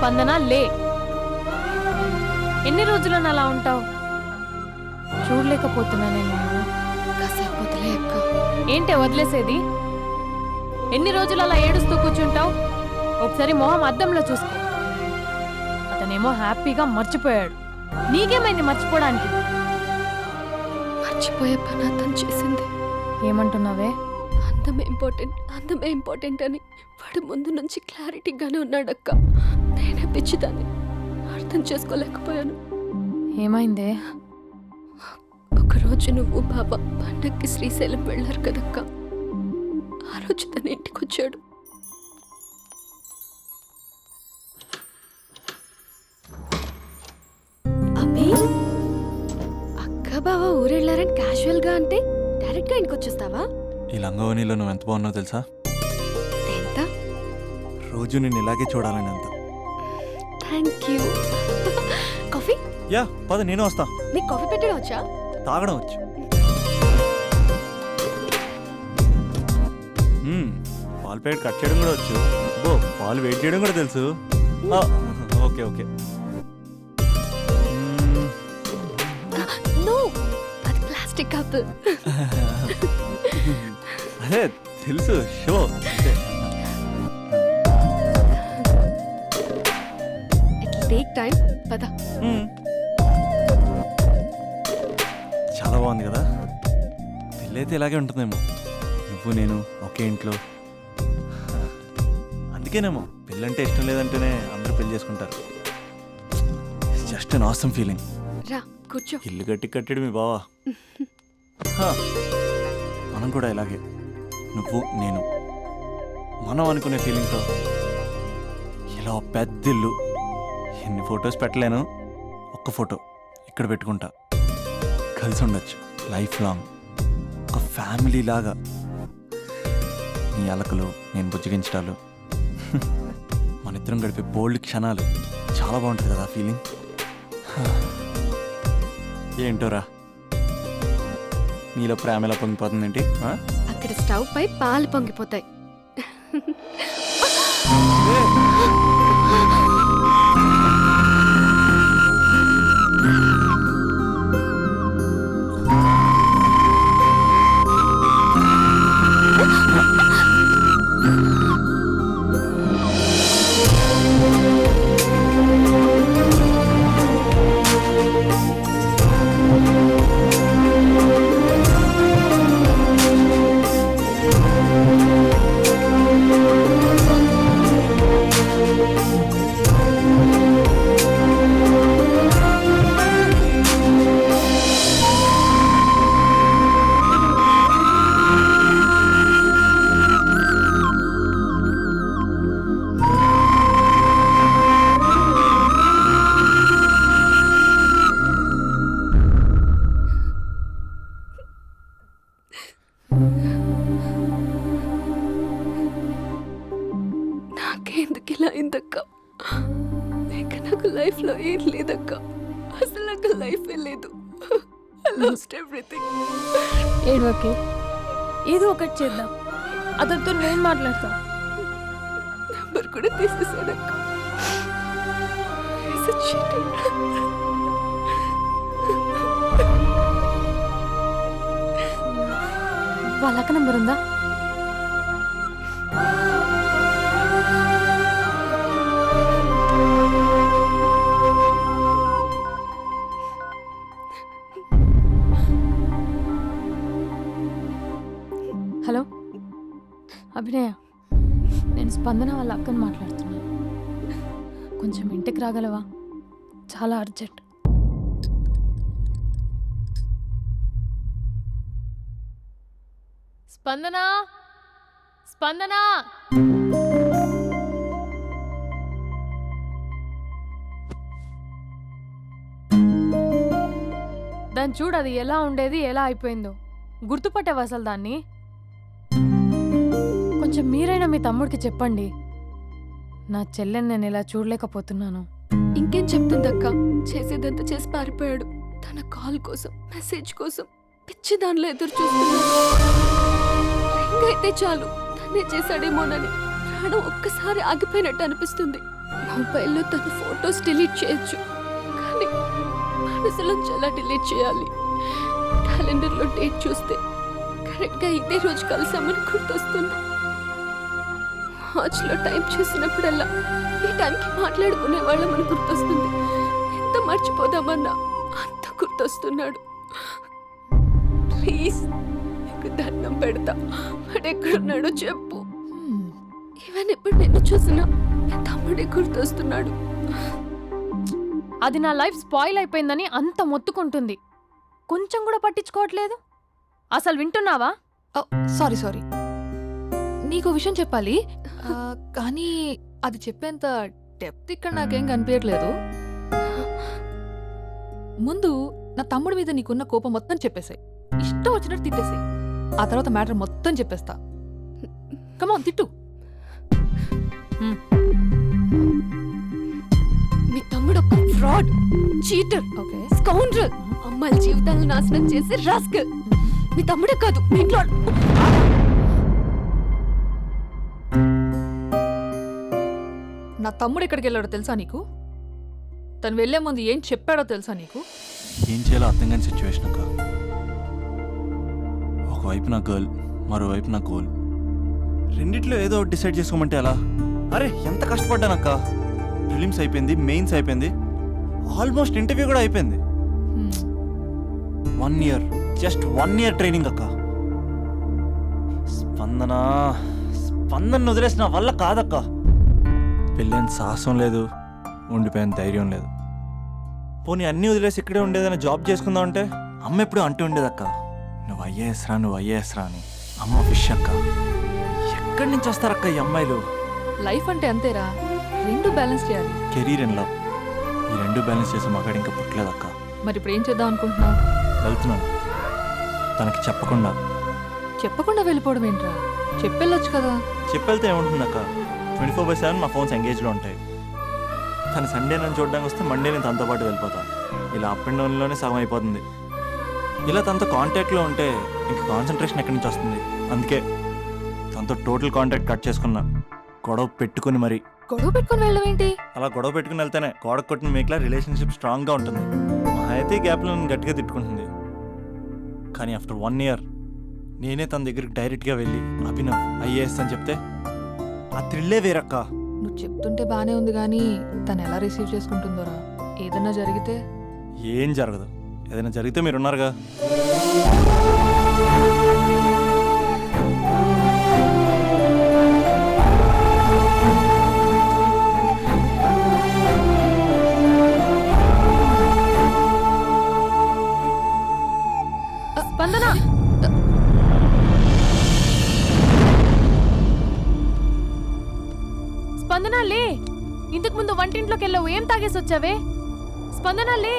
స్పందన లే. ఎన్ని రోజులను అలా ఉంటావు? చూడలేకపోతున్నానే నేను. కాసేపు వదిలే అక్క. ఏంటే వదిలేసేది? ఎన్ని రోజులు అలా ఏడుస్తూ కూర్చుంటావు? ఒకసారి మొహం అద్దంలో చూసుకో. అతనేమో హ్యాపీగా మర్చిపోయాడు. నీకేమైంది మర్చిపోవడానికి? మర్చిపోయే పని అతను చేసింది. ఏమంటున్నావే? అందమే ఇంపార్టెంట్ అని వాడు ముందు నుంచి క్లారిటీగానే ఉన్నాడక్క. నేనే పిచ్చిదాన్ని, అర్థం చేసుకోలేకపోయాను. ఏమైందే? ఒకరోజు నువ్వు బాబా పండక్కి శ్రీశైలం వెళ్ళారు కదక్క. ఆ రోజు తన ఇంటికి వచ్చాడు. అభి, అక్క బావ ఊరెళ్ళారని క్యాజువల్ గా అంటే డైరెక్ట్ గా ఇంటికి వచ్చేస్తావా? ఈ లంగవనిలో నువ్వు ఎంత బాగున్నావు తెలుసా? ఎంత? రోజు నేను ఇలాగే చూడాలని అంత. Thank you. కాఫీ? యా పద, నేను వస్తా. నీకు కాఫీ పెట్టడం వచ్చా? తాగడం వచ్చు. పాలు ప్యాకెట్ కట్ చేయడం కూడా వచ్చు. పాలు వెయిట్ చేయడం కూడా తెలుసు. Okay okay. నో, అది ప్లాస్టిక్ కప్. అదే తెలుసు, షో. It take time. పద. చాలా బాగుంది కదా. పెళ్ళైతే ఇలాగే ఉంటుందేమో, నువ్వు నేను ఒకే ఇంట్లో. అందుకేనేమో పెళ్ళంటే ఇష్టం లేదంటేనే అందరూ పెళ్లి చేసుకుంటారు. Just an awesome feeling. రా కూర్చో. ఇల్లు కట్టాడు మీ బావా. మనం కూడా ఇలాగే, నువ్వు నేను, మనం అనుకునే ఫీలింగ్తో ఇలా పెద్ద ఇల్లు. ఎన్ని ఫొటోస్ పెట్టలేను, ఒక్క ఫోటో ఇక్కడ పెట్టుకుంటా. కలిసి ఉండొచ్చు లైఫ్ లాంగ్, ఒక ఫ్యామిలీ లాగా. నీ అలకలు, నేను బుజ్జగించడాలు, మన ఇద్దరం గడిపే బోల్డ్ క్షణాలు. చాలా బాగుంటుంది కదా ఫీలింగ్. ఏంటోరా, నీలో ప్రేమ ఎలా పొంగిపోతుందేంటి? అక్కడ స్టవ్ పై పాలు పొంగిపోతాయి. నాకెందుకు ఇలా అయిందక్క? నాకు లైఫ్ లో ఏం లేదక్క. అసలు నాకు లైఫ్ లేదు. I lost everything. ఓకే, ఏదో ఒకటి చేద్దాం. అతనితో నేను మాట్లాడతా. నంబర్ కూడా తీసేసాడక్క. He's a cheater. వాళ్ళక్క నంబర్ ఉందా? హలో అభినయ, నేను స్పందన వాళ్ళ అక్కని మాట్లాడుతున్నాను. కొంచెం ఇంటికి రాగలవా? చాలా అర్జెంట్. స్పందన, స్పందన. దాన్ని చూడు, అది ఎలా ఉండేది ఎలా అయిపోయిందో. గుర్తుపట్టావు అసలు దాన్ని? కొంచెం మీరైనా మీ తమ్ముడికి చెప్పండి. నా చెల్లెని నేను ఇలా చూడలేకపోతున్నాను. ఇంకేం చెప్తుందక్క? చేసేదంతా చేసి పారిపోయాడు. తన కాల్ కోసం, మెసేజ్ కోసం పిచ్చి దానిలో ఎదురు చూస్తున్నాడు. రింగ్ అయితే చాలు తనే చేశాడేమోనని ప్రాణం ఒక్కసారి ఆగిపోయినట్టు అనిపిస్తుంది. మొబైల్లో తన ఫొటోస్ డిలీట్ చేయొచ్చు, కానీ మనసులోంచి ఎలా డిలీట్ చేయాలి? క్యాలెండర్లో డేట్ చూస్తే కరెక్ట్గా ఇదే రోజు కలిసామని గుర్తొస్తుంది. వాచ్లో టైం చూసినప్పుడల్లా ఈ టైంకి మాట్లాడుకునే వాళ్ళమని గుర్తొస్తుంది. ఎంత మర్చిపోదామన్నా అంత గుర్తొస్తున్నాడు. ప్లీజ్ నీకు దండం పెడతా, వాడు ఎక్కడున్నాడో చెప్పు. ఈవెన్ ఇప్పుడు నిన్ను చూసినా తమ్ముడే గుర్తొస్తున్నాడు. అది నా లైఫ్ స్పాయిల్ అయిపోయిందని అంత మొత్తుకుంటుంది. కొంచెం కూడా పట్టించుకోవట్లేదు. అసలు వింటున్నావా? సారీ నీకు విషయం చెప్పాలి, కానీ అది చెప్పేంత డెప్త్ ఇక్కడ నాకేం కనిపించట్లేదు. ముందు నా తమ్ముడి మీద నీకున్న కోపం మొత్తం చెప్పేసాయి, ఇష్టం వచ్చినట్టు తిట్టేసాయి. ఆ తర్వాత మ్యాటర్ మొత్తం చెప్పేస్తా. కమాన్ తిట్టు. మీ తమ్ముడు ఒక ఫ్రాడ్, చీటర్, ఓకే స్కౌండ్రల్, అమ్మాయిల జీవితాలను నాశనం చేసి రాస్కల్. మీ తమ్ముడే కాదు, మీ ఇంట్లో నా తమ్ముడు ఎక్కడికి వెళ్ళాడో తెలుసా నీకు? తను వెళ్లే ముందు ఏం చెప్పాడో తెలుసా నీకు? ఏం చేయాలో అర్థం కాని సిచ్యువేషన్ అక్క. ఒకవైపు నా గర్ల్, మరోవైపు నా గోల్. రెండిట్లో ఏదో ఒకటి డిసైడ్ చేసుకోమంటే ఎలా? అరే ఎంత కష్టపడ్డానక్క. ఫిలిమ్స్ అయిపోయింది, మెయిన్స్ అయిపోయింది, ఆల్మోస్ట్ ఇంటర్వ్యూ కూడా అయిపోయింది. 1 year, జస్ట్ 1 year ట్రైనింగ్ అక్క. స్పందన వదిలేసిన వల్ల కాదక్క. పెళ్ళైన సాహసం లేదు, ఉండిపోయిన ధైర్యం లేదు. పోనీ అన్నీ వదిలేసి ఇక్కడే ఉండేదైనా జాబ్ చేసుకుందాం అంటే అమ్మ ఎప్పుడు అంటూ ఉండేదక్క, నువ్వు ఐఏఎస్ రా అని. అమ్మ ఫిష్ అక్క. ఎక్కడి నుంచి వస్తారక్క ఈ అమ్మాయిలు? లైఫ్ అంటే అంతేరా, రెండు బ్యాలెన్స్ చేయాలి. కెరీర్ అండ్ లవ్, ఈ రెండు బ్యాలెన్స్ చేసే మగాడు ఇంకా పుట్టలేదక్క. మరి ఇప్పుడు ఏం చేద్దాం అనుకుంటున్నావు? వెళ్తున్నాను, తనకి చెప్పకుండా వెళ్ళిపోవడం ఏంట్రా? చెప్పెళ్ళొచ్చు కదా. చెప్పెళ్తే ఏముంటుందక్క, 24/7 నా ఫోన్స్ ఎంగేజ్లో ఉంటాయి. తను సండే నన్ను చూడడానికి వస్తే మండే నేను తనతో పాటు వెళ్ళిపోతాను. ఇలా అప్ అండ్ డౌన్లోనే సగం అయిపోతుంది. ఇలా తనతో కాంటాక్ట్లో ఉంటే ఇంక కాన్సన్ట్రేషన్ ఎక్కడి నుంచి వస్తుంది? అందుకే తనతో టోటల్ కాంటాక్ట్ కట్ చేసుకున్నా, గొడవ పెట్టుకుని మరి. గొడవ పెట్టుకుని వెళ్ళడం ఏంటి? అలా గొడవ పెట్టుకుని వెళ్తేనే గోడ కొట్టిన మేకలా రిలేషన్షిప్ స్ట్రాంగ్గా ఉంటుంది. మా అయితే గ్యాప్లో నన్ను గట్టిగా తిట్టుకుంటుంది. కానీ ఆఫ్టర్ 1 year నేనే తన దగ్గరికి డైరెక్ట్గా వెళ్ళి అభినవ్ ఐఏఎస్ అని చెప్తే ఆ థ్రిల్లే వేరక్క. నువ్వు చెప్తుంటే బానే ఉంది, కానీ తను ఎలా రిసీవ్ చేసుకుంటుందోరా? ఏదన్నా జరిగితే? ఏం జరగదు, ఏదైనా జరిగితే మీరున్నారుగా. స్పందన, స్పందన లే. ఇంతకు ముందు వంటింట్లోకి వెళ్ళావు, ఏం తాగేసి వచ్చావే? స్పందన లే.